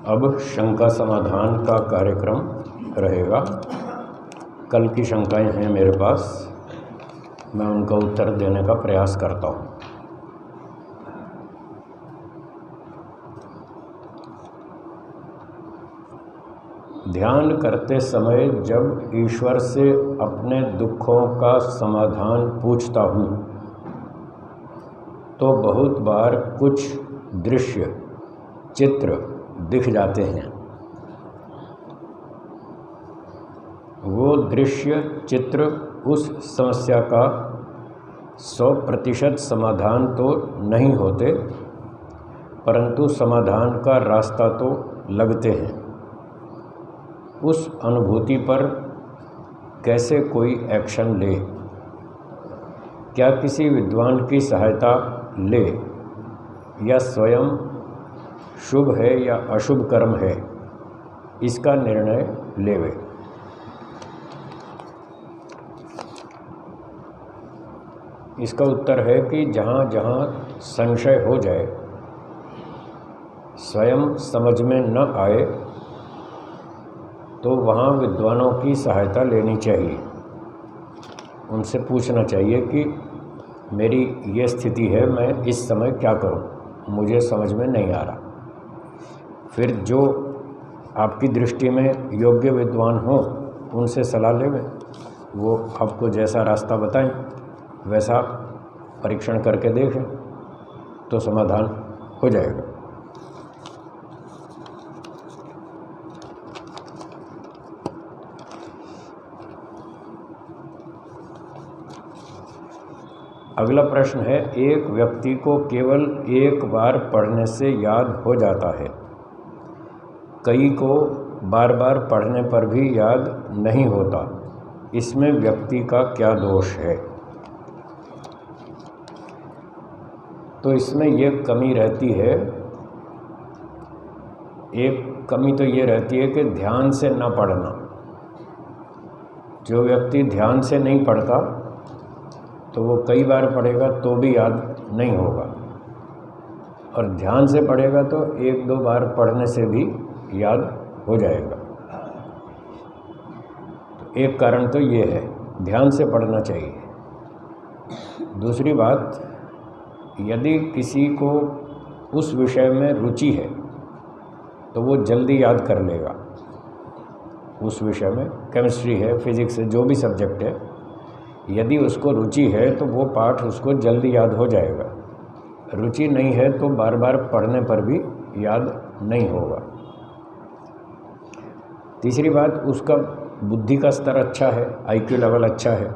अब शंका समाधान का कार्यक्रम रहेगा। कल की शंकाएं हैं मेरे पास, मैं उनका उत्तर देने का प्रयास करता हूँ। ध्यान करते समय जब ईश्वर से अपने दुखों का समाधान पूछता हूँ तो बहुत बार कुछ दृश्य चित्र दिख जाते हैं। वो दृश्य चित्र उस समस्या का 100% समाधान तो नहीं होते, परंतु समाधान का रास्ता तो लगते हैं। उस अनुभूति पर कैसे कोई एक्शन ले, क्या किसी विद्वान की सहायता ले, या स्वयं शुभ है या अशुभ कर्म है, इसका निर्णय लेवे। इसका उत्तर है कि जहाँ जहाँ संशय हो जाए, स्वयं समझ में न आए, तो वहाँ विद्वानों की सहायता लेनी चाहिए। उनसे पूछना चाहिए कि मेरी ये स्थिति है, मैं इस समय क्या करूँ, मुझे समझ में नहीं आ रहा। फिर जो आपकी दृष्टि में योग्य विद्वान हो उनसे सलाह लें, वो आपको जैसा रास्ता बताएं वैसा परीक्षण करके देखें तो समाधान हो जाएगा। अगला प्रश्न है, एक व्यक्ति को केवल एक बार पढ़ने से याद हो जाता है, कई को बार बार पढ़ने पर भी याद नहीं होता, इसमें व्यक्ति का क्या दोष है? तो इसमें ये कमी रहती है, एक कमी तो ये रहती है कि ध्यान से ना पढ़ना। जो व्यक्ति ध्यान से नहीं पढ़ता तो वो कई बार पढ़ेगा तो भी याद नहीं होगा, और ध्यान से पढ़ेगा तो एक दो बार पढ़ने से भी याद हो जाएगा। तो एक कारण तो ये है, ध्यान से पढ़ना चाहिए। दूसरी बात, यदि किसी को उस विषय में रुचि है तो वो जल्दी याद कर लेगा। उस विषय में केमिस्ट्री है, फिजिक्स है, जो भी सब्जेक्ट है, यदि उसको रुचि है तो वो पाठ उसको जल्दी याद हो जाएगा। रुचि नहीं है तो बार बार पढ़ने पर भी याद नहीं होगा। तीसरी बात, उसका बुद्धि का स्तर अच्छा है, IQ लेवल अच्छा है,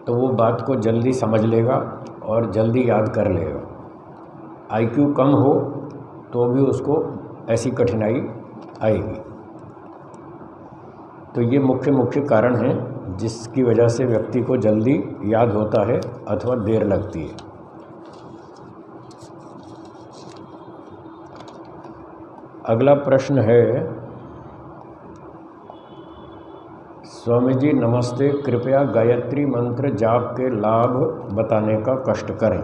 तो वो बात को जल्दी समझ लेगा और जल्दी याद कर लेगा। IQ कम हो तो भी उसको ऐसी कठिनाई आएगी। तो ये मुख्य कारण हैं जिसकी वजह से व्यक्ति को जल्दी याद होता है अथवा देर लगती है। अगला प्रश्न है, स्वामी जी नमस्ते, कृपया गायत्री मंत्र जाप के लाभ बताने का कष्ट करें।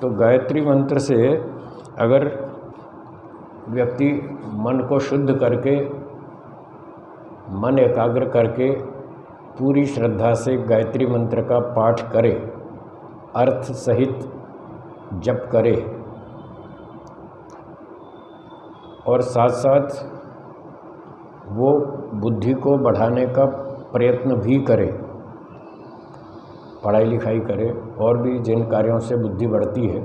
तो गायत्री मंत्र से अगर व्यक्ति मन को शुद्ध करके, मन एकाग्र करके पूरी श्रद्धा से गायत्री मंत्र का पाठ करे, अर्थ सहित जप करे और साथ साथ वो बुद्धि को बढ़ाने का प्रयत्न भी करे, पढ़ाई लिखाई करे, और भी जिन कार्यों से बुद्धि बढ़ती है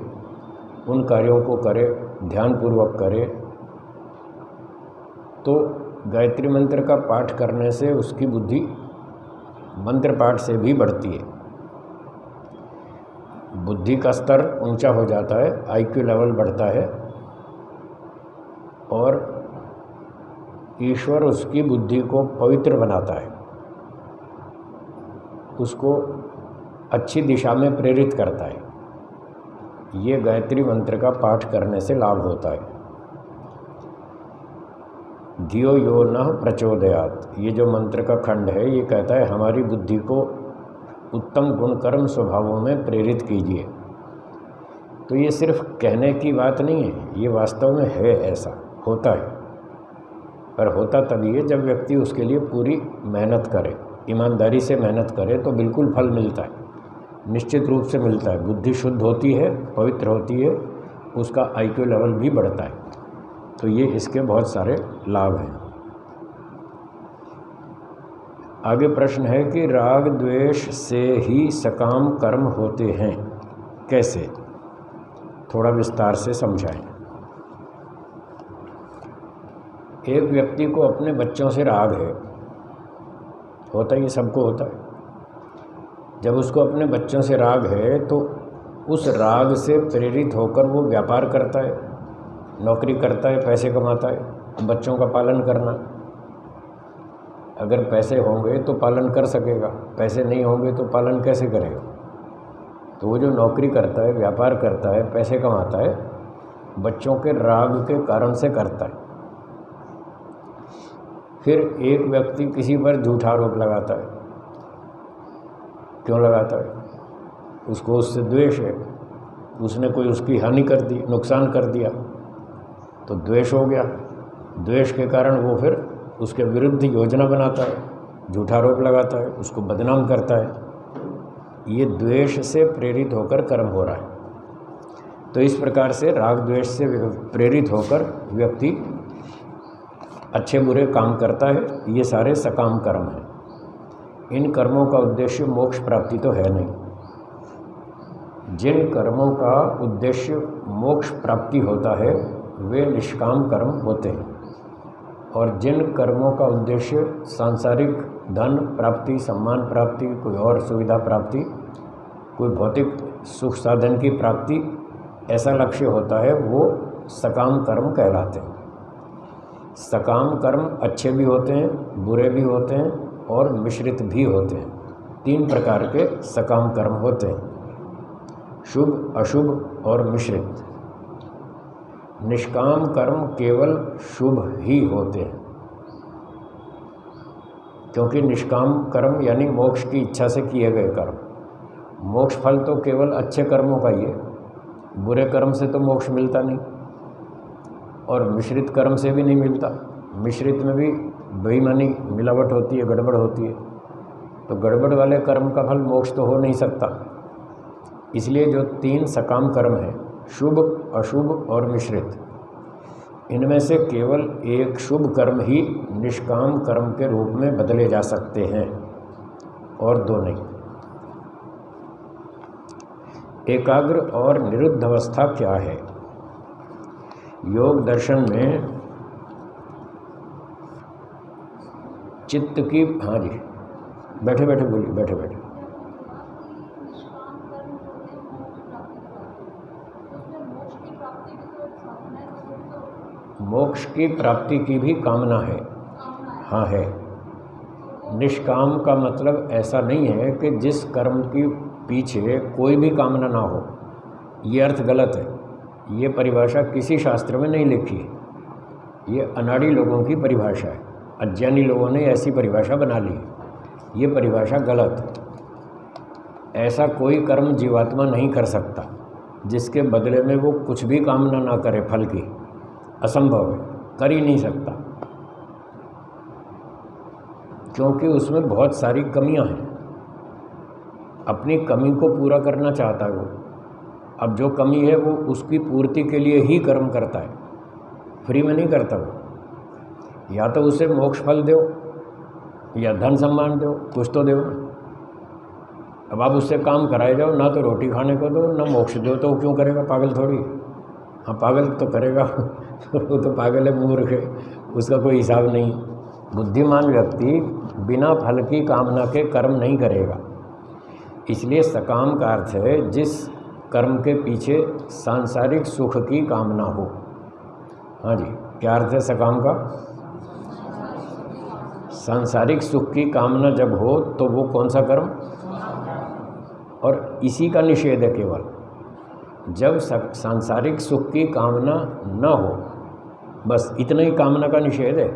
उन कार्यों को करे, ध्यानपूर्वक करे, तो गायत्री मंत्र का पाठ करने से उसकी बुद्धि मंत्र पाठ से भी बढ़ती है। बुद्धि का स्तर ऊंचा हो जाता है, IQ लेवल बढ़ता है और ईश्वर उसकी बुद्धि को पवित्र बनाता है, उसको अच्छी दिशा में प्रेरित करता है। ये गायत्री मंत्र का पाठ करने से लाभ होता है। धियो यो नः प्रचोदयात्, ये जो मंत्र का खंड है ये कहता है हमारी बुद्धि को उत्तम गुण कर्म स्वभावों में प्रेरित कीजिए। तो ये सिर्फ कहने की बात नहीं है, ये वास्तव में है, ऐसा होता है। पर होता तभी है जब व्यक्ति उसके लिए पूरी मेहनत करे, ईमानदारी से मेहनत करे तो बिल्कुल फल मिलता है, निश्चित रूप से मिलता है। बुद्धि शुद्ध होती है, पवित्र होती है, उसका IQ लेवल भी बढ़ता है। तो ये इसके बहुत सारे लाभ हैं। आगे प्रश्न है कि राग द्वेष से ही सकाम कर्म होते हैं, कैसे? थोड़ा विस्तार से समझाएं। एक व्यक्ति को अपने बच्चों से राग है, होता ही, सबको होता है। जब उसको अपने बच्चों से राग है तो उस राग से प्रेरित होकर वो व्यापार करता है, नौकरी करता है, पैसे कमाता है। बच्चों का पालन करना, अगर पैसे होंगे तो पालन कर सकेगा, पैसे नहीं होंगे तो पालन कैसे करेगा? तो वो जो नौकरी करता है, व्यापार करता है, पैसे कमाता है, बच्चों के राग के कारण से करता है। फिर एक व्यक्ति किसी पर झूठा आरोप लगाता है। क्यों लगाता है? उसको उससे द्वेष है, उसने कोई उसकी हानि कर दी, नुकसान कर दिया, तो द्वेष हो गया। द्वेष के कारण वो फिर उसके विरुद्ध योजना बनाता है, झूठा आरोप लगाता है, उसको बदनाम करता है। ये द्वेष से प्रेरित होकर कर्म हो रहा है। तो इस प्रकार से राग द्वेष से प्रेरित होकर व्यक्ति अच्छे बुरे काम करता है। ये सारे सकाम कर्म हैं। इन कर्मों का उद्देश्य मोक्ष प्राप्ति तो है नहीं। जिन कर्मों का उद्देश्य मोक्ष प्राप्ति होता है वे निष्काम कर्म होते हैं, और जिन कर्मों का उद्देश्य सांसारिक धन प्राप्ति, सम्मान प्राप्ति, कोई और सुविधा प्राप्ति, कोई भौतिक सुख साधन की प्राप्ति, ऐसा लक्ष्य होता है, वो सकाम कर्म कहलाते हैं। सकाम कर्म अच्छे भी होते हैं, बुरे भी होते हैं और मिश्रित भी होते हैं। 3 प्रकार के सकाम कर्म होते हैं, शुभ, अशुभ और मिश्रित। निष्काम कर्म केवल शुभ ही होते हैं, क्योंकि निष्काम कर्म यानी मोक्ष की इच्छा से किए गए कर्म। मोक्ष फल तो केवल अच्छे कर्मों का ही है, बुरे कर्म से तो मोक्ष मिलता नहीं, और मिश्रित कर्म से भी नहीं मिलता। मिश्रित में भी बेईमानी, मिलावट होती है, गड़बड़ होती है। तो गड़बड़ वाले कर्म का फल मोक्ष तो हो नहीं सकता। इसलिए जो 3 सकाम कर्म हैं, शुभ, अशुभ और मिश्रित, इनमें से केवल एक शुभ कर्म ही निष्काम कर्म के रूप में बदले जा सकते हैं, और 2 नहीं। एकाग्र और निरुद्ध अवस्था क्या है? योग दर्शन में चित्त की, हाँ जी, बैठे बैठे बोलिए, बैठे बैठे। मोक्ष की प्राप्ति की भी कामना है, हाँ है। निष्काम का मतलब ऐसा नहीं है कि जिस कर्म की पीछे कोई भी कामना ना हो, ये अर्थ गलत है। ये परिभाषा किसी शास्त्र में नहीं लिखी है, ये अनाड़ी लोगों की परिभाषा है। अज्ञानी लोगों ने ऐसी परिभाषा बना ली, ये परिभाषा गलत है। ऐसा कोई कर्म जीवात्मा नहीं कर सकता जिसके बदले में वो कुछ भी कामना ना करे फल की, असंभव है, कर ही नहीं सकता, क्योंकि उसमें बहुत सारी कमियां हैं। अपनी कमी को पूरा करना चाहता है वो। अब जो कमी है वो उसकी पूर्ति के लिए ही कर्म करता है, फ्री में नहीं करता वो। या तो उसे मोक्ष फल दो या धन सम्मान दो, कुछ तो दो। अब आप उससे काम कराए जाओ, ना तो रोटी खाने को दो ना मोक्ष दो, तो क्यों करेगा? पागल थोड़ी। हाँ पागल तो करेगा वो तो पागल है, मूर्ख है, उसका कोई हिसाब नहीं। बुद्धिमान व्यक्ति बिना फल की कामना के कर्म नहीं करेगा। इसलिए सकाम का अर्थ है जिस कर्म के पीछे सांसारिक सुख की कामना हो। हाँ जी, क्या अर्थ है सकाम का? सांसारिक सुख की कामना जब हो तो वो कौन सा कर्म? और इसी का निषेध है केवल। जब सांसारिक सुख की कामना न हो, बस इतना ही कामना का निषेध है,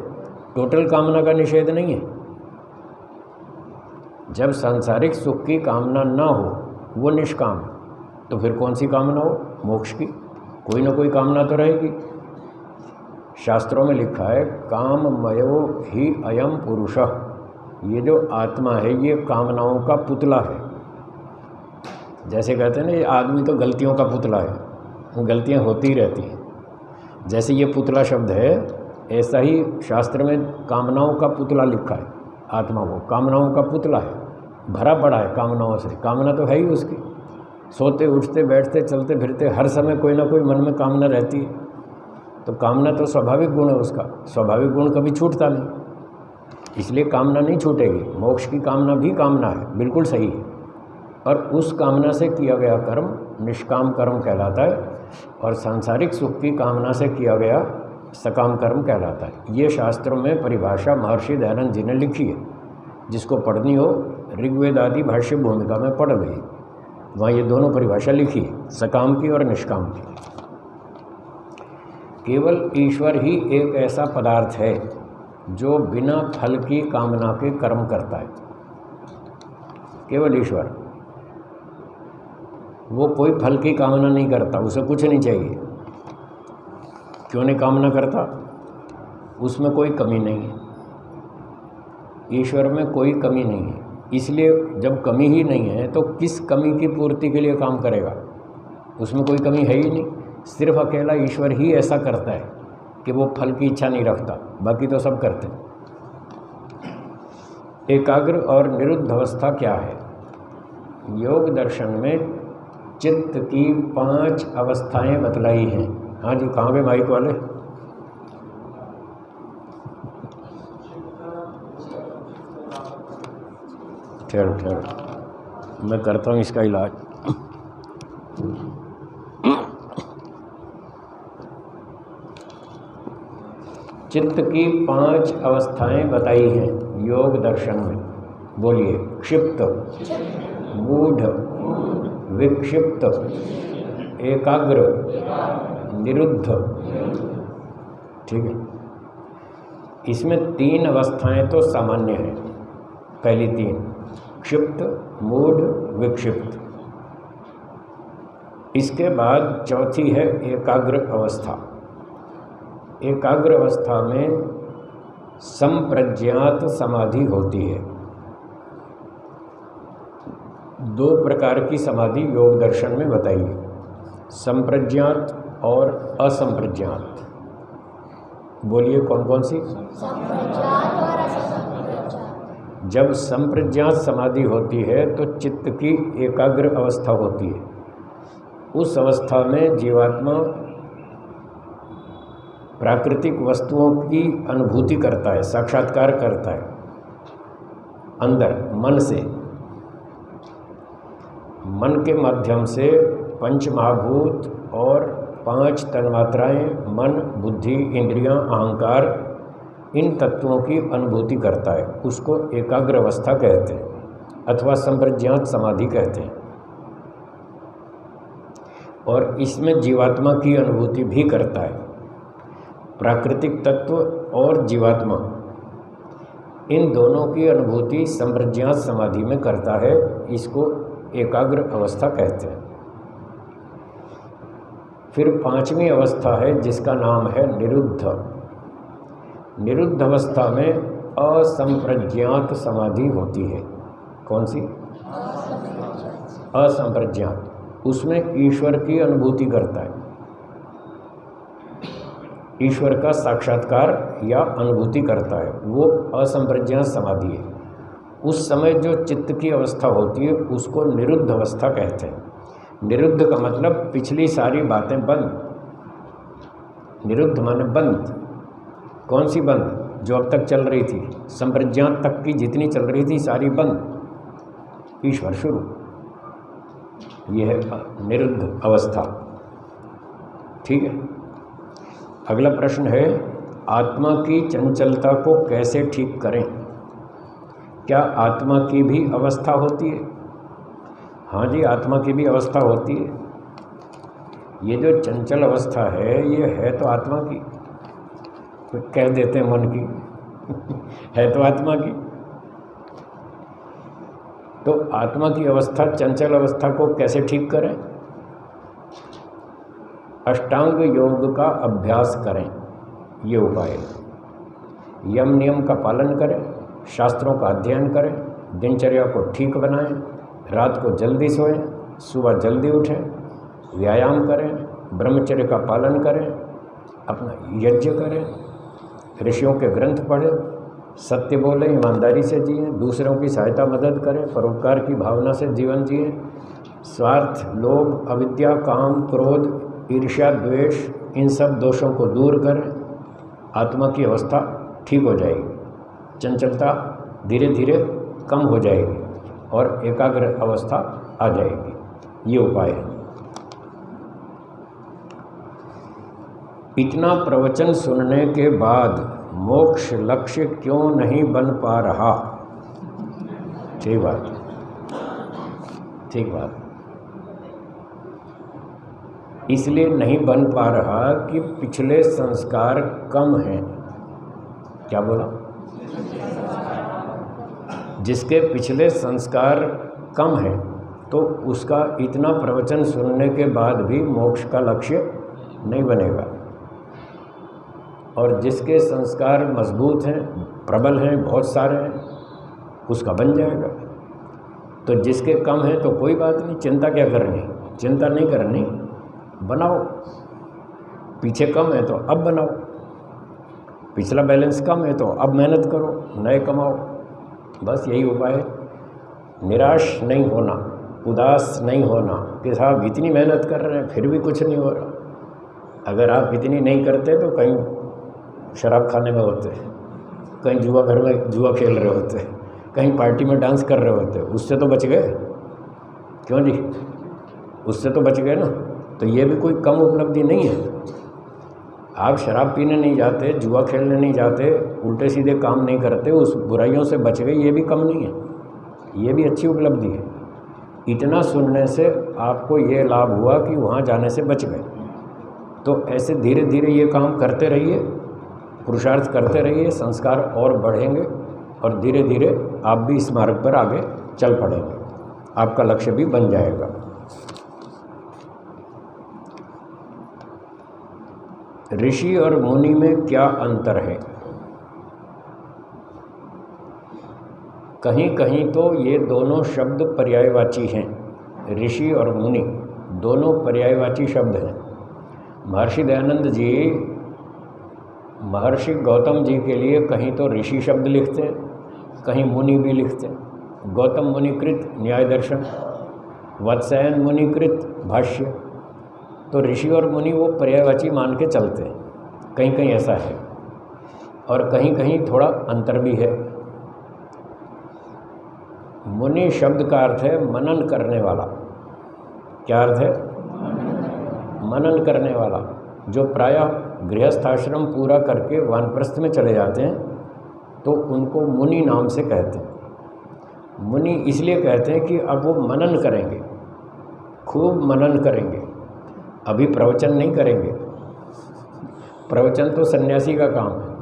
टोटल कामना का निषेध नहीं है। जब सांसारिक सुख की कामना न हो वो निष्काम, तो फिर कौन सी कामना हो? मोक्ष की कोई ना कोई कामना तो रहेगी। शास्त्रों में लिखा है काममयो ही अयम पुरुषः, ये जो आत्मा है ये कामनाओं का पुतला है। जैसे कहते हैं ना ये आदमी तो गलतियों का पुतला है, वो गलतियां होती ही रहती हैं। जैसे ये पुतला शब्द है, ऐसा ही शास्त्र में कामनाओं का पुतला लिखा है। आत्मा वो कामनाओं का पुतला है, भरा पड़ा है कामनाओं से। कामना तो है ही उसकी, सोते उठते बैठते चलते फिरते हर समय कोई ना कोई मन में कामना रहती है। तो कामना तो स्वाभाविक गुण है उसका, स्वाभाविक गुण कभी छूटता नहीं, इसलिए कामना नहीं छूटेगी। मोक्ष की कामना भी कामना है, बिल्कुल सही है। और उस कामना से किया गया कर्म निष्काम कर्म कहलाता है, और सांसारिक सुख की कामना से किया गया सकाम कर्म कहलाता है। ये शास्त्रों में परिभाषा महर्षि दयानंद जी ने लिखी है, जिसको पढ़नी हो ऋग्वेद आदि भाष्य भूमिका में पढ़ गई, वहाँ ये दोनों परिभाषा लिखी है, सकाम की और निष्काम की। केवल ईश्वर ही एक ऐसा पदार्थ है जो बिना फल की कामना के कर्म करता है। केवल ईश्वर, वो कोई फल की कामना नहीं करता, उसे कुछ नहीं चाहिए। क्यों नहीं कामना करता? उसमें कोई कमी नहीं है, ईश्वर में कोई कमी नहीं है। इसलिए जब कमी ही नहीं है तो किस कमी की पूर्ति के लिए काम करेगा? उसमें कोई कमी है ही नहीं। सिर्फ अकेला ईश्वर ही ऐसा करता है कि वो फल की इच्छा नहीं रखता, बाकी तो सब करते हैं। एकाग्र और निरुद्ध अवस्था क्या है? योग दर्शन में चित्त की 5 अवस्थाएं बतलाई हैं। हाँ जी, कहाँ गए माइक वाले? ठहरो ठहरो, मैं करता हूँ इसका इलाज। चित्त की 5 अवस्थाएं बताई हैं योग दर्शन में। बोलिए। क्षिप्त, मूढ़, विक्षिप्त, एकाग्र, निरुद्ध। ठीक है। इसमें 3 अवस्थाएं तो सामान्य हैं, पहली 3 क्षिप्त, मूढ़, विक्षिप्त। इसके बाद चौथी है एकाग्र अवस्था। एकाग्र अवस्था में संप्रज्ञात समाधि होती है। 2 प्रकार की समाधि योग दर्शन में बताई है, संप्रज्ञात और असंप्रज्ञात। बोलिए कौन कौन सी? संप्रज्ञात और असंप्रज्ञात। जब संप्रज्ञात समाधि होती है तो चित्त की एकाग्र अवस्था होती है। उस अवस्था में जीवात्मा प्राकृतिक वस्तुओं की अनुभूति करता है, साक्षात्कार करता है अंदर मन से। मन के माध्यम से 5 महाभूत और 5 तन्मात्राएं, मन, बुद्धि, इंद्रियां, अहंकार, इन तत्वों की अनुभूति करता है। उसको एकाग्र अवस्था कहते हैं अथवा संप्रज्ञात समाधि कहते हैं। और इसमें जीवात्मा की अनुभूति भी करता है। प्राकृतिक तत्व और जीवात्मा, इन दोनों की अनुभूति संप्रज्ञात समाधि में करता है। इसको एकाग्र अवस्था कहते हैं। फिर 5वीं अवस्था है जिसका नाम है निरुद्ध। निरुद्ध अवस्था में असंप्रज्ञात समाधि होती है। कौन सी? असंप्रज्ञात। उसमें ईश्वर की अनुभूति करता है, ईश्वर का साक्षात्कार या अनुभूति करता है, वो असंप्रज्ञात समाधि है। उस समय जो चित्त की अवस्था होती है उसको निरुद्ध अवस्था कहते हैं। निरुद्ध का मतलब पिछली सारी बातें बंद। निरुद्ध माने बंद। कौन सी बंद? जो अब तक चल रही थी, संप्रज्ञात तक की जितनी चल रही थी सारी बंद, ईश्वर शुरू। यह है निरुद्ध अवस्था। ठीक है। अगला प्रश्न है, आत्मा की चंचलता को कैसे ठीक करें? क्या आत्मा की भी अवस्था होती है? हाँ जी, आत्मा की भी अवस्था होती है। ये जो चंचल अवस्था है ये है तो आत्मा की, कोई कह देते हैं मन की है तो आत्मा की। तो आत्मा की अवस्था, चंचल अवस्था को कैसे ठीक करें? अष्टांग योग का अभ्यास करें, ये उपाय है। यम नियम का पालन करें, शास्त्रों का अध्ययन करें, दिनचर्या को ठीक बनाएं, रात को जल्दी सोएं, सुबह जल्दी उठें, व्यायाम करें, ब्रह्मचर्य का पालन करें, अपना यज्ञ करें, ऋषियों के ग्रंथ पढ़ें, सत्य बोलें, ईमानदारी से जिएं, दूसरों की सहायता मदद करें, परोपकार की भावना से जीवन जिएं, स्वार्थ, लोभ, अविद्या, काम, क्रोध, ईर्ष्या, द्वेष, इन सब दोषों को दूर करें। आत्मा की अवस्था ठीक हो जाएगी, चंचलता धीरे धीरे कम हो जाएगी और एकाग्र अवस्था आ जाएगी। ये उपाय है। इतना प्रवचन सुनने के बाद मोक्ष लक्ष्य क्यों नहीं बन पा रहा? ठीक बात, ठीक बात। इसलिए नहीं बन पा रहा कि पिछले संस्कार कम हैं। क्या बोला? जिसके पिछले संस्कार कम हैं तो उसका इतना प्रवचन सुनने के बाद भी मोक्ष का लक्ष्य नहीं बनेगा, और जिसके संस्कार मजबूत हैं, प्रबल हैं, बहुत सारे हैं, उसका बन जाएगा। तो जिसके कम हैं तो कोई बात नहीं, चिंता क्या करनी, चिंता नहीं करनी, बनाओ। पीछे कम है तो अब बनाओ, पिछला बैलेंस कम है तो अब मेहनत करो, नए कमाओ। बस यही उपाय है। निराश नहीं होना, उदास नहीं होना कि साहब इतनी मेहनत कर रहे हैं फिर भी कुछ नहीं हो रहा। अगर आप इतनी नहीं करते तो कहीं शराब खाने में होते, कहीं जुआ घर में जुआ खेल रहे होते, कहीं पार्टी में डांस कर रहे होते, उससे तो बच गए। क्यों जी? उससे तो बच गए ना। तो ये भी कोई कम उपलब्धि नहीं है। आप शराब पीने नहीं जाते, जुआ खेलने नहीं जाते, उल्टे सीधे काम नहीं करते, उस बुराइयों से बच गए, ये भी कम नहीं है, ये भी अच्छी उपलब्धि है। इतना सुनने से आपको ये लाभ हुआ कि वहाँ जाने से बच गए। तो ऐसे धीरे धीरे ये काम करते रहिए, पुरुषार्थ करते रहिए, संस्कार और बढ़ेंगे और धीरे धीरे आप भी इस मार्ग पर आगे चल पड़ेंगे, आपका लक्ष्य भी बन जाएगा। ऋषि और मुनि में क्या अंतर है? कहीं कहीं तो ये दोनों शब्द पर्यायवाची हैं। ऋषि और मुनि दोनों पर्यायवाची शब्द हैं। महर्षि दयानंद जी महर्षि गौतम जी के लिए कहीं तो ऋषि शब्द लिखते हैं, कहीं मुनि भी लिखते हैं। गौतम मुनिकृत न्याय दर्शन, वत्सायन मुनिकृत भाष्य। तो ऋषि और मुनि वो पर्यायवाची मान के चलते हैं, कहीं कहीं ऐसा है और कहीं कहीं थोड़ा अंतर भी है। मुनि शब्द का अर्थ है मनन करने वाला। क्या अर्थ है? मनन करने वाला, जो प्रायः गृहस्थ आश्रम पूरा करके वानप्रस्थ में चले जाते हैं तो उनको मुनि नाम से कहते हैं। मुनि इसलिए कहते हैं कि अब वो मनन करेंगे, खूब मनन करेंगे, अभी प्रवचन नहीं करेंगे। प्रवचन तो सन्यासी का काम है,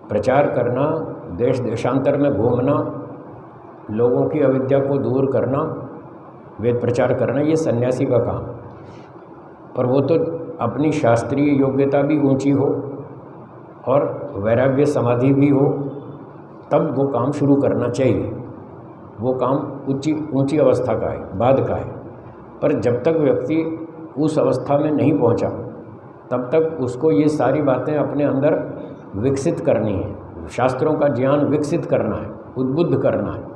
प्रचार करना, देश देशांतर में घूमना, लोगों की अविद्या को दूर करना, वेद प्रचार करना, ये सन्यासी का काम। पर वो तो अपनी शास्त्रीय योग्यता भी ऊंची हो और वैराग्य समाधि भी हो, तब वो काम शुरू करना चाहिए। वो काम ऊंची अवस्था का है, बाद का है। पर जब तक व्यक्ति उस अवस्था में नहीं पहुंचा, तब तक उसको ये सारी बातें अपने अंदर विकसित करनी है, शास्त्रों का ज्ञान विकसित करना है, उद्बुद्ध करना है।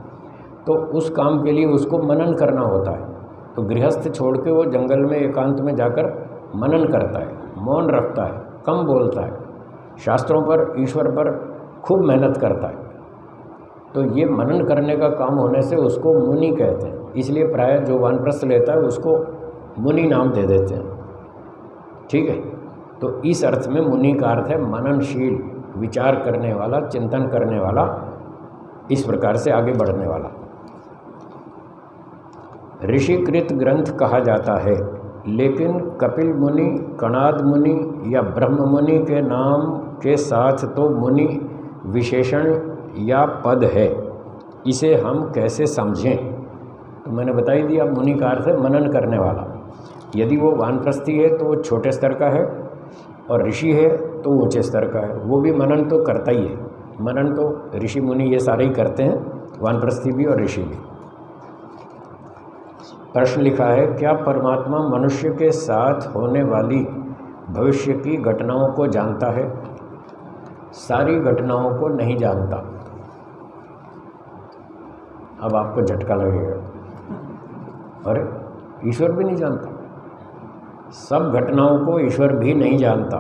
तो उस काम के लिए उसको मनन करना होता है। तो गृहस्थ छोड़ के वो जंगल में एकांत में जाकर मनन करता है, मौन रखता है, कम बोलता है, शास्त्रों पर, ईश्वर पर खूब मेहनत करता है। तो ये मनन करने का काम होने से उसको मुनि कहते हैं। इसलिए प्रायः जो वानप्रस्थ लेता है उसको मुनि नाम दे देते हैं। ठीक है? तो इस अर्थ में मुनि का अर्थ है मननशील, विचार करने वाला, चिंतन करने वाला, इस प्रकार से आगे बढ़ने वाला। ऋषिकृत ग्रंथ कहा जाता है, लेकिन कपिल मुनि, कणाद मुनि या ब्रह्म मुनि के नाम के साथ तो मुनि विशेषण या पद है। इसे हम कैसे समझें? तो मैंने बता ही दिया, मुनि का अर्थ है मनन करने वाला। यदि वो वानप्रस्थी है तो वो छोटे स्तर का है, और ऋषि है तो ऊंचे स्तर का है। वो भी मनन तो करता ही है। मनन तो ऋषि मुनि ये सारे ही करते हैं, वानप्रस्थी भी और ऋषि भी। प्रश्न लिखा है, क्या परमात्मा मनुष्य के साथ होने वाली भविष्य की घटनाओं को जानता है? सारी घटनाओं को नहीं जानता। अब आपको झटका लगेगा, अरे ईश्वर भी नहीं जानता? सब घटनाओं को ईश्वर भी नहीं जानता।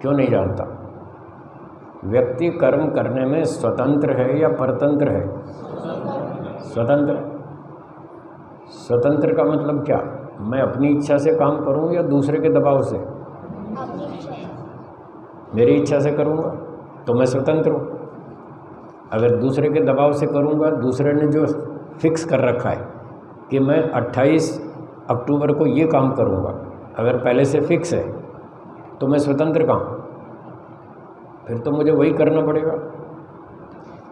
क्यों नहीं जानता? व्यक्ति कर्म करने में स्वतंत्र है या परतंत्र है? स्वतंत्र। स्वतंत्र का मतलब क्या? मैं अपनी इच्छा से काम करूं या दूसरे के दबाव से? मेरी इच्छा से करूंगा तो मैं स्वतंत्र हूं। अगर दूसरे के दबाव से करूंगा, दूसरे ने जो फिक्स कर रखा है कि मैं 28 अक्टूबर को ये काम करूंगा, अगर पहले से फिक्स है तो मैं स्वतंत्र कहाँ? फिर तो मुझे वही करना पड़ेगा।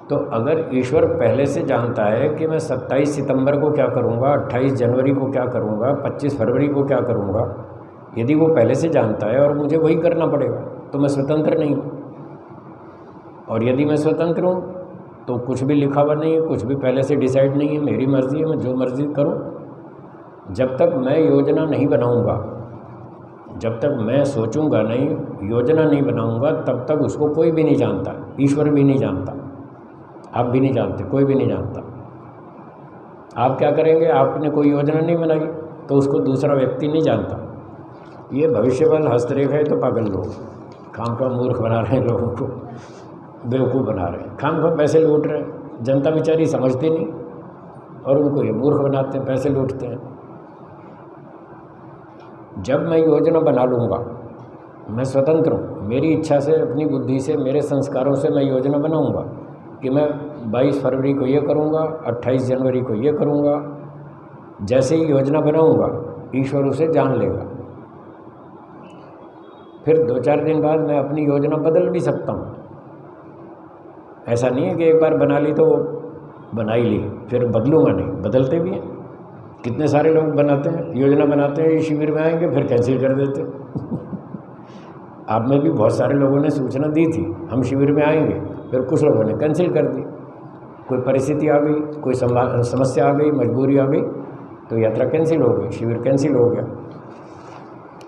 तो अगर ईश्वर पहले से जानता है कि मैं 27 सितंबर को क्या करूंगा, 28 जनवरी को क्या करूंगा, 25 फरवरी को क्या करूंगा, यदि वो पहले से जानता है और मुझे वही करना पड़ेगा, तो मैं स्वतंत्र नहीं हूँ। और यदि मैं स्वतंत्र हूँ तो कुछ भी लिखा हुआ नहीं है, कुछ भी पहले से डिसाइड नहीं है, मेरी मर्ज़ी है, मैं जो मर्ज़ी करूँ। जब तक मैं योजना नहीं बनाऊँगा, जब तक मैं सोचूंगा नहीं, योजना नहीं बनाऊंगा, तब तक उसको कोई भी नहीं जानता। ईश्वर भी नहीं जानता, आप भी नहीं जानते, कोई भी नहीं जानता। आप क्या करेंगे? आपने कोई योजना नहीं बनाई तो उसको दूसरा व्यक्ति नहीं जानता। ये भविष्यवाणी हस्तरेखा है तो पागल लोग काम का मूर्ख बना रहे हैं, लोगों को बेवकूफ़ बना रहे हैं, खाम खा पैसे लूट रहे हैं। जनता बेचारी समझती नहीं और उनको ये मूर्ख बनाते हैं, पैसे लूटते हैं। जब मैं योजना बना लूँगा, मैं स्वतंत्र हूँ, मेरी इच्छा से, अपनी बुद्धि से, मेरे संस्कारों से मैं योजना बनाऊँगा कि मैं 22 फरवरी को ये करूँगा, 28 जनवरी को ये करूँगा। जैसे ही योजना बनाऊँगा, ईश्वर उसे जान लेगा। फिर 2-4 दिन बाद मैं अपनी योजना बदल भी सकता हूँ। ऐसा नहीं है कि एक बार बना ली तो बना ही ली, फिर बदलूँगा नहीं। बदलते भी हैं, कितने सारे लोग बनाते हैं, योजना बनाते हैं, शिविर में आएंगे, फिर कैंसिल कर देते आप में भी बहुत सारे लोगों ने सूचना दी थी हम शिविर में आएंगे, फिर कुछ लोगों ने कैंसिल कर दी। कोई परिस्थिति आ गई, कोई समस्या आ गई, मजबूरी आ गई, तो यात्रा कैंसिल हो गई, शिविर कैंसिल हो गया।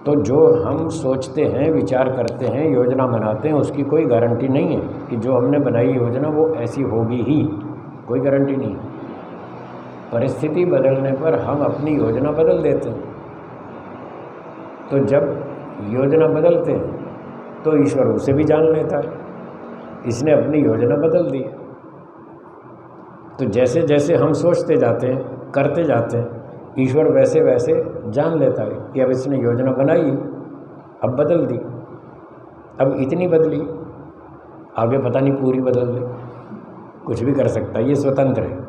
तो जो हम सोचते हैं, विचार करते हैं, योजना बनाते हैं, उसकी कोई गारंटी नहीं है कि जो हमने बनाई योजना वो ऐसी होगी ही, कोई गारंटी नहीं। परिस्थिति बदलने पर हम अपनी योजना बदल देते हैं। तो जब योजना बदलते हैं तो ईश्वर उसे भी जान लेता है, इसने अपनी योजना बदल दी। तो जैसे जैसे हम सोचते जाते हैं, करते जाते हैं, ईश्वर वैसे वैसे जान लेता है कि अब इसने योजना बनाई, अब बदल दी, अब इतनी बदली, आगे पता नहीं पूरी बदल दे, कुछ भी कर सकता है, ये स्वतंत्र है।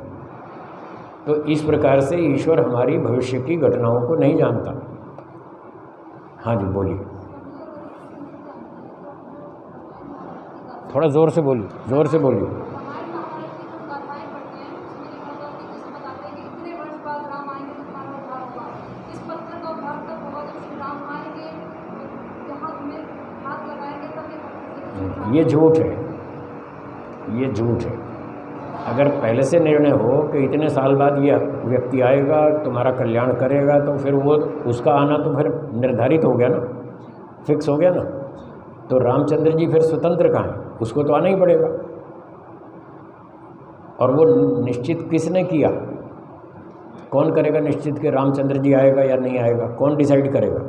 तो इस प्रकार से ईश्वर हमारी भविष्य की घटनाओं को नहीं जानता। हाँ जी बोलिए, थोड़ा ज़ोर से बोलिए, ज़ोर से बोलिए। ये झूठ है, ये झूठ है। अगर पहले से निर्णय हो कि इतने साल बाद ये व्यक्ति आएगा, तुम्हारा कल्याण करेगा, तो फिर वो उसका आना तो फिर निर्धारित हो गया ना, फिक्स हो गया ना। तो रामचंद्र जी फिर स्वतंत्र कहाँ हैं? उसको तो आना ही पड़ेगा। और वो निश्चित किसने किया? कौन करेगा निश्चित कि रामचंद्र जी आएगा या नहीं आएगा? कौन डिसाइड करेगा?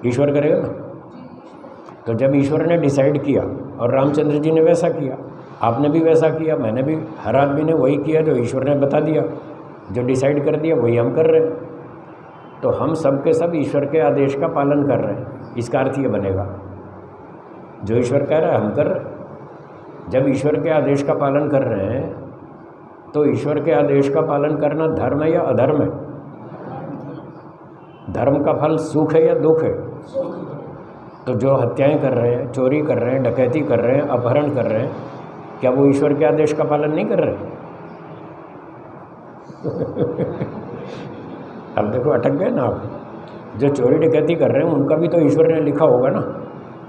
ईश्वर करेगा ना। तो जब ईश्वर ने डिसाइड किया और रामचंद्र जी ने वैसा किया, आपने भी वैसा किया, मैंने भी, हर आदमी ने वही किया जो ईश्वर ने बता दिया, जो डिसाइड कर दिया वही हम कर रहे हैं। तो हम सब के सब ईश्वर के आदेश का पालन कर रहे हैं। इसका अर्थ ये बनेगा जो ईश्वर कह रहा है हम कर रहे हैं। जब ईश्वर के आदेश का पालन कर रहे हैं तो ईश्वर के आदेश का पालन करना धर्म है या अधर्म है? धर्म का फल सुख है या दुख है? तो जो हत्याएं कर रहे हैं, चोरी कर रहे हैं, डकैती कर रहे हैं, अपहरण कर रहे हैं, क्या वो ईश्वर के आदेश का पालन नहीं कर रहे? अब देखो अटक गए ना आप। जो चोरी डकैती कर रहे हैं उनका भी तो ईश्वर ने लिखा होगा ना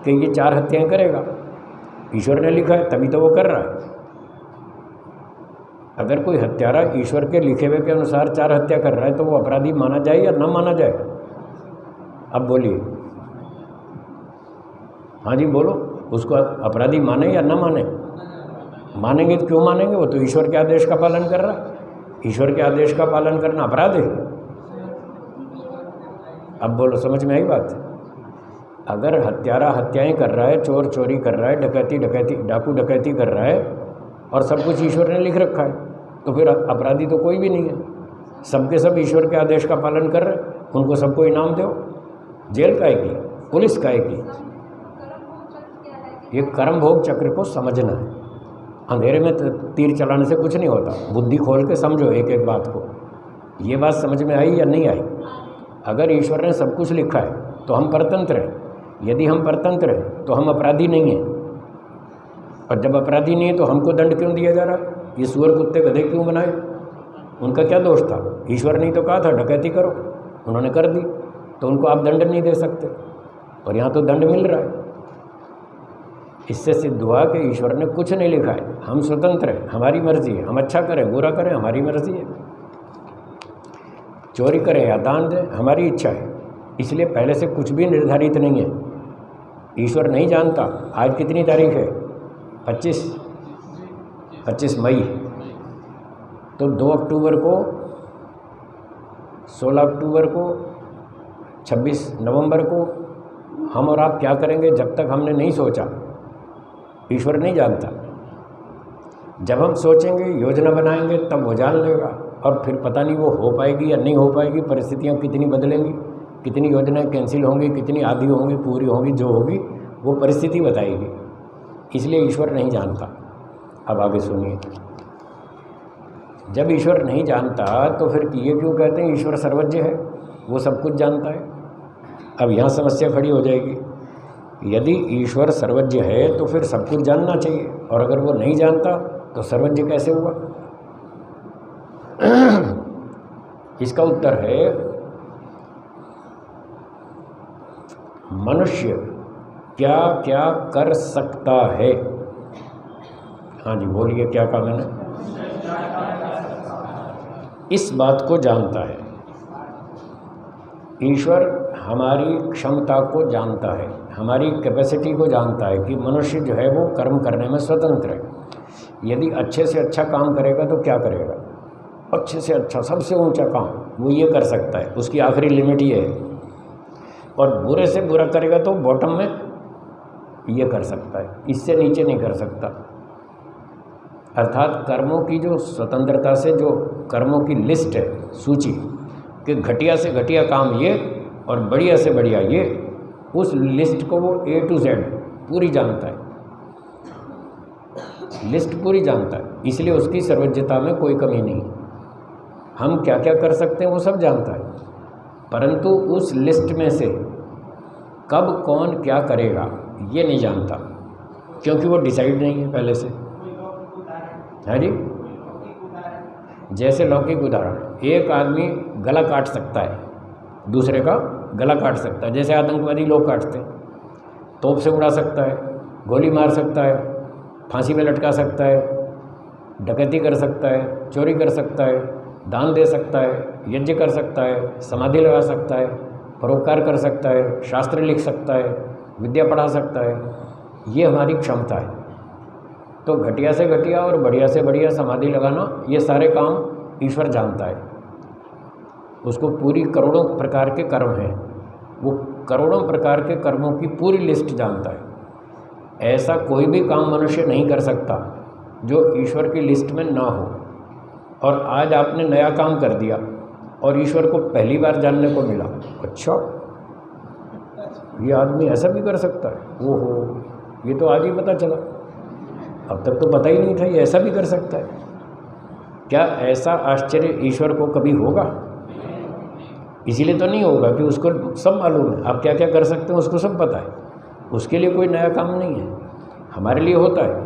कि ये 4 हत्याएं करेगा। ईश्वर ने लिखा है तभी तो वो कर रहा है। अगर कोई हत्यारा ईश्वर के लिखे हुए के अनुसार 4 हत्या कर रहा है तो वो अपराधी माना जाए या न माना जाए? अब बोलिए। हाँ जी बोलो, उसको अपराधी माने या न माने? मानेंगे तो क्यों मानेंगे? वो तो ईश्वर के आदेश का पालन कर रहा है। ईश्वर के आदेश का पालन करना अपराध है। अब बोलो, समझ में आई बात? अगर हत्यारा हत्याएं कर रहा है, चोर चोरी कर रहा है, डाकू डकैती कर रहा है और सब कुछ ईश्वर ने लिख रखा है, तो फिर अपराधी तो कोई भी नहीं है। सबके सब ईश्वर के आदेश का पालन कर रहे, उनको सबको इनाम दो। जेल काहे की? पुलिस काहे की? ये कर्म भोग चक्र को समझना है। अंधेरे में तीर चलाने से कुछ नहीं होता। बुद्धि खोल के समझो एक एक बात को। ये बात समझ में आई या नहीं आई? अगर ईश्वर ने सब कुछ लिखा है तो हम परतंत्र हैं। यदि हम परतंत्र हैं तो हम अपराधी नहीं हैं। और जब अपराधी नहीं है तो हमको दंड क्यों दिया जा रहा है? ये सुअर कुत्ते गधे क्यों बनाए? उनका क्या दोष था? ईश्वर ने ही तो कहा था डकैती करो, उन्होंने कर दी, तो उनको आप दंड नहीं दे सकते। और यहाँ तो दंड मिल रहा है। इससे सिद्ध हुआ कि ईश्वर ने कुछ नहीं लिखा है। हम स्वतंत्र हैं, हमारी मर्जी है। हम अच्छा करें बुरा करें, हमारी मर्जी है। चोरी करें या दान दें, हमारी इच्छा है। इसलिए पहले से कुछ भी निर्धारित नहीं है। ईश्वर नहीं जानता। आज कितनी तारीख है? 25 मई। तो 2 अक्टूबर को, 16 अक्टूबर को, 26 नवंबर को हम और आप क्या करेंगे जब तक हमने नहीं सोचा? ईश्वर नहीं जानता। जब हम सोचेंगे, योजना बनाएंगे, तब वो जान लेगा। और फिर पता नहीं वो हो पाएगी या नहीं हो पाएगी, परिस्थितियाँ कितनी बदलेंगी, कितनी योजनाएं कैंसिल होंगी, कितनी आधी होंगी, पूरी होंगी, जो होगी वो परिस्थिति बताएगी। इसलिए ईश्वर नहीं जानता। अब आगे सुनिए। जब ईश्वर नहीं जानता तो फिर ये क्यों कहते हैं ईश्वर सर्वज्ञ है, वो सब कुछ जानता है? अब यहाँ समस्या खड़ी हो जाएगी। यदि ईश्वर सर्वज्ञ है तो फिर सब कुछ जानना चाहिए, और अगर वो नहीं जानता तो सर्वज्ञ कैसे हुआ? इसका उत्तर है मनुष्य क्या क्या कर सकता है। हाँ जी बोलिए, क्या कहा मैंने? इस बात को जानता है। ईश्वर हमारी क्षमता को जानता है, हमारी कैपेसिटी को जानता है कि मनुष्य जो है वो कर्म करने में स्वतंत्र है। यदि अच्छे से अच्छा काम करेगा तो क्या करेगा? अच्छे से अच्छा, सबसे ऊंचा काम वो ये कर सकता है, उसकी आखिरी लिमिट ये है। और बुरे से बुरा करेगा तो बॉटम में ये कर सकता है, इससे नीचे नहीं कर सकता। अर्थात कर्मों की जो स्वतंत्रता से जो कर्मों की लिस्ट है, सूची, कि घटिया से घटिया काम ये और बढ़िया से बढ़िया ये, उस लिस्ट को वो A to Z पूरी जानता है, लिस्ट पूरी जानता है। इसलिए उसकी सर्वज्ञता में कोई कमी नहीं। हम क्या क्या कर सकते हैं वो सब जानता है, परंतु उस लिस्ट में से कब कौन क्या करेगा ये नहीं जानता, क्योंकि वो डिसाइड नहीं है पहले से। है जी? जैसे लौकिक उदाहरण, एक आदमी गला काट सकता है, दूसरे का गला काट सकता है। जैसे आतंकवादी लोग काटते हैं, तोप से उड़ा सकता है, गोली मार सकता है, फांसी में लटका सकता है, डकैती कर सकता है, चोरी कर सकता है, दान दे सकता है, यज्ञ कर सकता है, समाधि लगा सकता है, परोपकार कर सकता है, शास्त्र लिख सकता है, विद्या पढ़ा सकता है। ये हमारी क्षमता है। तो घटिया से घटिया और बढ़िया से बढ़िया समाधि लगाना, ये सारे काम ईश्वर जानता है। उसको पूरी करोड़ों प्रकार के कर्म हैं, वो करोड़ों प्रकार के कर्मों की पूरी लिस्ट जानता है। ऐसा कोई भी काम मनुष्य नहीं कर सकता जो ईश्वर की लिस्ट में ना हो। और आज आपने नया काम कर दिया और ईश्वर को पहली बार जानने को मिला, अच्छा ये आदमी ऐसा भी कर सकता है, ओहो ये तो आज ही पता चला, अब तक तो पता ही नहीं था ये ऐसा भी कर सकता है। क्या ऐसा आश्चर्य ईश्वर को कभी होगा? इसीलिए तो नहीं होगा कि उसको सब मालूम है, आप क्या क्या कर सकते हैं उसको सब पता है, उसके लिए कोई नया काम नहीं है। हमारे लिए होता है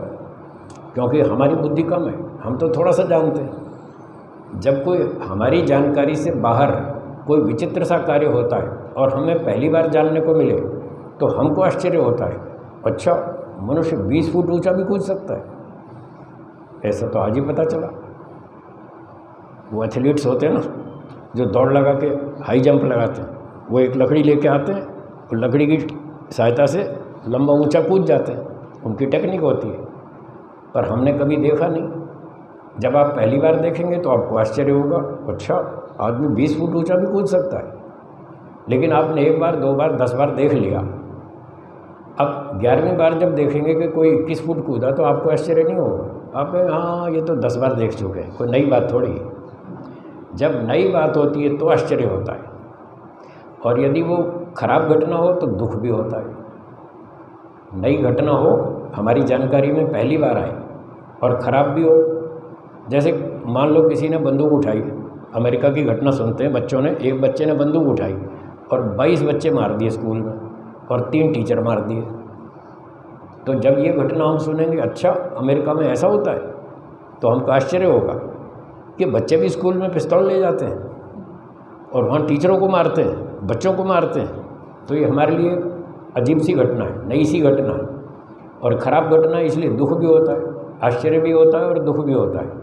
क्योंकि हमारी बुद्धि कम है, हम तो थोड़ा सा जानते हैं। जब कोई हमारी जानकारी से बाहर कोई विचित्र सा कार्य होता है और हमें पहली बार जानने को मिले तो हमको आश्चर्य होता है, अच्छा मनुष्य 20 फुट ऊंचा भी कूद सकता है, ऐसा तो आज ही पता चला। वो एथलीट्स होते हैं ना जो दौड़ लगा के हाई जंप लगाते हैं, वो एक लकड़ी लेके आते हैं और लकड़ी की सहायता से लंबा ऊंचा कूद जाते हैं, उनकी टेक्निक होती है। पर हमने कभी देखा नहीं। जब आप पहली बार देखेंगे तो आपको आश्चर्य होगा, अच्छा आदमी 20 फुट ऊंचा भी कूद सकता है। लेकिन आपने 1 बार 2 बार 10 बार देख लिया, अब 11वीं बार जब देखेंगे कि कोई 21 फुट कूदा तो आपको आश्चर्य नहीं होगा, आप हाँ ये तो 10 बार देख चुके हैं, कोई नई बात थोड़ी है। जब नई बात होती है तो आश्चर्य होता है, और यदि वो खराब घटना हो तो दुख भी होता है। नई घटना हो, हमारी जानकारी में पहली बार आए और ख़राब भी हो, जैसे मान लो किसी ने बंदूक उठाई, अमेरिका की घटना सुनते हैं, बच्चों ने, एक बच्चे ने बंदूक उठाई और 22 बच्चे मार दिए स्कूल में और 3 टीचर मार दिए। तो जब ये घटना हम सुनेंगे, अच्छा अमेरिका में ऐसा होता है, तो हमको आश्चर्य होगा कि बच्चे भी स्कूल में पिस्तौल ले जाते हैं और वहाँ टीचरों को मारते हैं, बच्चों को मारते हैं। तो ये हमारे लिए अजीब सी घटना है, नई सी घटना है और ख़राब घटना है, इसलिए दुख भी होता है, आश्चर्य भी होता है और दुख भी होता है।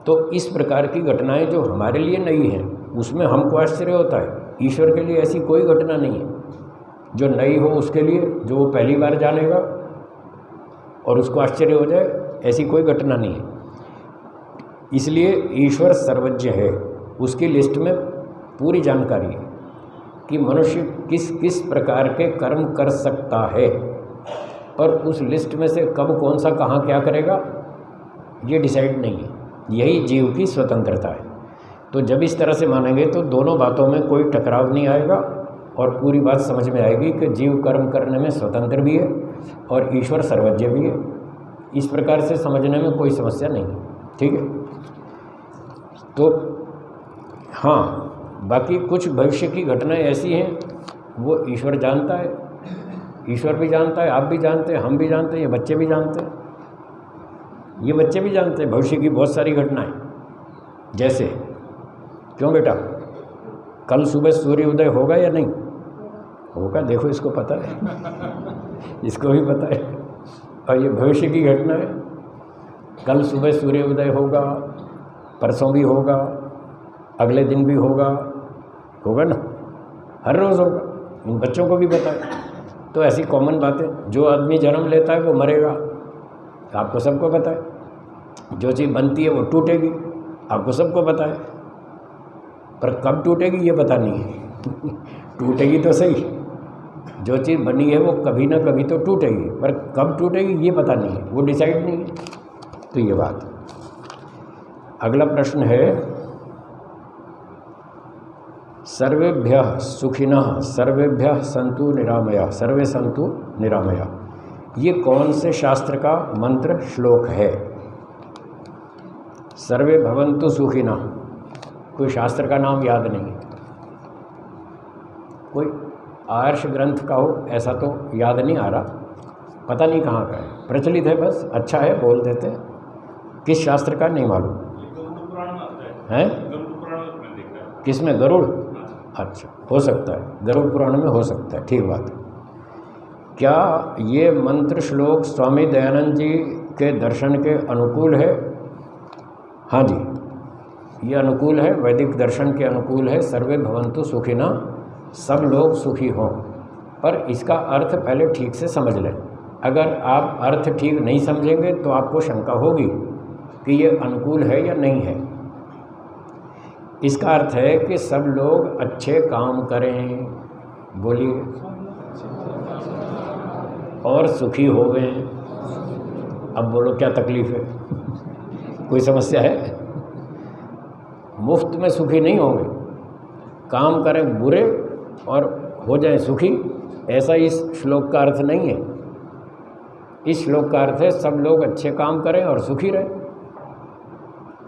तो इस प्रकार की घटनाएं जो हमारे लिए नई हैं उसमें हमको आश्चर्य होता है। ईश्वर के लिए ऐसी कोई घटना नहीं है जो नई हो उसके लिए, जो वो पहली बार जानेगा और उसको आश्चर्य हो जाए, ऐसी कोई घटना नहीं है। इसलिए ईश्वर सर्वज्ञ है, उसकी लिस्ट में पूरी जानकारी है कि मनुष्य किस किस प्रकार के कर्म कर सकता है, पर उस लिस्ट में से कब कौन सा कहाँ क्या करेगा ये डिसाइड नहीं है। यही जीव की स्वतंत्रता है। तो जब इस तरह से मानेंगे तो दोनों बातों में कोई टकराव नहीं आएगा और पूरी बात समझ में आएगी कि जीव कर्म करने में स्वतंत्र भी है और ईश्वर सर्वज्ञ भी है। इस प्रकार से समझने में कोई समस्या नहीं है, ठीक है। तो हाँ, बाकी कुछ भविष्य की घटनाएं ऐसी हैं वो ईश्वर जानता है, ईश्वर भी जानता है, आप भी जानते हैं, हम भी जानते हैं, ये बच्चे भी जानते हैं, ये बच्चे भी जानते हैं भविष्य की बहुत सारी घटनाएं। जैसे क्यों बेटा, कल सुबह सूर्य उदय होगा या नहीं होगा? देखो इसको पता है, इसको भी पता है। और ये भविष्य की घटना है, कल सुबह सूर्य उदय होगा, परसों भी होगा, अगले दिन भी होगा, होगा ना, हर रोज़ होगा। इन बच्चों को भी पता है। तो ऐसी कॉमन बातें, जो आदमी जन्म लेता है वो मरेगा, आपको सबको पता है। जो चीज़ बनती है वो टूटेगी, आपको सबको पता है, पर कब टूटेगी ये पता नहीं है। टूटेगी तो सही, जो चीज़ बनी है वो कभी ना कभी तो टूटेगी, पर कब टूटेगी ये पता नहीं है, वो डिसाइड नहीं है। तो ये बात। अगला प्रश्न है, सर्वेभ्यः सुखिनः सर्वेभ्यः सन्तु निरामया सर्वे सन्तु निरामया, ये कौन से शास्त्र का मंत्र श्लोक है? सर्वे भवन्तु सुखिनः, कोई शास्त्र का नाम याद नहीं, कोई आर्ष ग्रंथ का हो ऐसा तो याद नहीं आ रहा, पता नहीं कहाँ का है, प्रचलित है बस, अच्छा है बोल देते हैं। किस शास्त्र का नहीं मालूम है? किस में? गरुड़? अच्छा, हो सकता है गरुड़ पुराण में हो सकता है, ठीक बात है। क्या ये मंत्र श्लोक स्वामी दयानंद जी के दर्शन के अनुकूल है? हाँ जी, ये अनुकूल है, वैदिक दर्शन के अनुकूल है। सर्वे भवन्तु सुखिनः, सब लोग सुखी हों, पर इसका अर्थ पहले ठीक से समझ लें। अगर आप अर्थ ठीक नहीं समझेंगे तो आपको शंका होगी कि ये अनुकूल है या नहीं है। इसका अर्थ है कि सब लोग अच्छे काम करें, बोलिए, और सुखी होवें। अब बोलो क्या तकलीफ़ है? कोई समस्या है? मुफ्त में सुखी नहीं होंगे, काम करें बुरे और हो जाए सुखी, ऐसा इस श्लोक का अर्थ नहीं है। इस श्लोक का अर्थ है सब लोग अच्छे काम करें और सुखी रहें।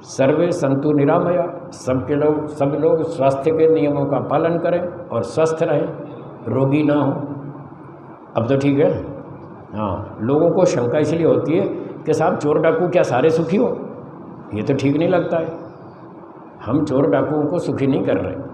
सर्वे संतु निरामया, सब लोग स्वास्थ्य के नियमों का पालन करें और स्वस्थ रहें, रोगी ना हो। अब तो ठीक है। हाँ, लोगों को शंका इसलिए होती है कि साहब चोर डाकू क्या सारे सुखी हो? ये तो ठीक नहीं लगता है। हम चोर डाकुओं को सुखी नहीं कर रहे।